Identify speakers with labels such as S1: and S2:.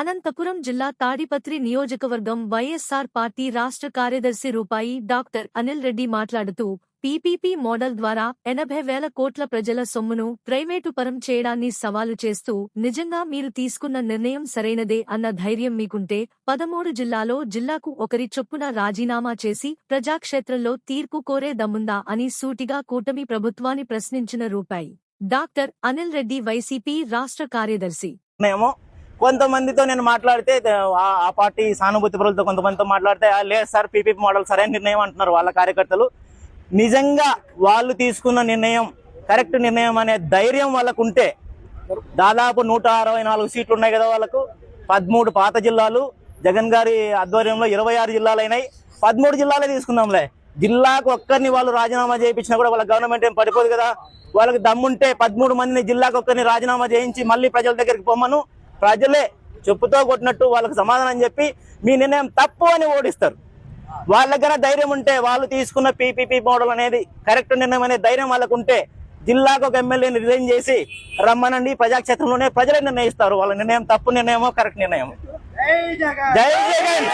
S1: అనంతపురం జిల్లా తాడిపత్రి నియోజకవర్గం వైఎస్సార్ పార్టీ రాష్ట్ర కార్యదర్శి రూపాయి డాక్టర్ అనిల్ రెడ్డి మాట్లాడుతూ పీపీపీ మోడల్ ద్వారా 80,000 కోట్ల ప్రజల సొమ్మును ప్రైవేటు పరం చేయడాన్ని సవాలు చేస్తూ నిజంగా మీరు తీసుకున్న నిర్ణయం సరైనదే అన్న ధైర్యం మీకుంటే 13 జిల్లాలో జిల్లాకు ఒకరి చొప్పున రాజీనామా చేసి ప్రజాక్షేత్రంలో తీర్పు కోరే దమ్ముందా అని సూటిగా కూటమి ప్రభుత్వాన్ని ప్రశ్నించిన రూపాయి డాక్టర్ అనిల్ రెడ్డి వైసీపీ రాష్ట్ర కార్యదర్శి.
S2: కొంతమందితో నేను మాట్లాడితే ఆ పార్టీ సానుభూతి పరులతో కొంతమందితో మాట్లాడితే లేదు సార్ పీపీపీ మోడల్ సరైన నిర్ణయం అంటున్నారు వాళ్ళ కార్యకర్తలు. నిజంగా వాళ్ళు తీసుకున్న నిర్ణయం కరెక్ట్ నిర్ణయం అనే ధైర్యం వాళ్ళకు ఉంటే దాదాపు 164 సీట్లు ఉన్నాయి కదా వాళ్ళకు. 13 పాత జిల్లాలు జగన్ గారి ఆధ్వర్యంలో 26 జిల్లాలు అయినాయి. 13 జిల్లాలే తీసుకుందాంలే. జిల్లాకు ఒక్కరిని వాళ్ళు రాజీనామా చేయించినా కూడా వాళ్ళ గవర్నమెంట్ ఏం పడిపోదు కదా. వాళ్ళకి దమ్ముంటే 13 మందిని జిల్లాకు ఒక్కరిని రాజీనామా చేయించి మళ్ళీ ప్రజల దగ్గరికి పొమ్మను, ప్రజలే చెప్పుతో కొట్టినట్టు వాళ్ళకి సమాధానం చెప్పి మీ నిర్ణయం తప్పు అని ఓడిస్తారు. వాళ్ళ దగ్గర ధైర్యం ఉంటే వాళ్ళు తీసుకున్న పీపీపీ మోడల్ అనేది కరెక్ట్ నిర్ణయం అనే ధైర్యం వాళ్ళకు ఉంటే జిల్లాకు ఒక ఎమ్మెల్యేని రిజైన్ చేసి రమ్మనండి, ప్రజాక్షేత్రంలోనే ప్రజలే నిర్ణయిస్తారు వాళ్ళ నిర్ణయం తప్పు నిర్ణయమో కరెక్ట్ నిర్ణయమో. జై జగన్.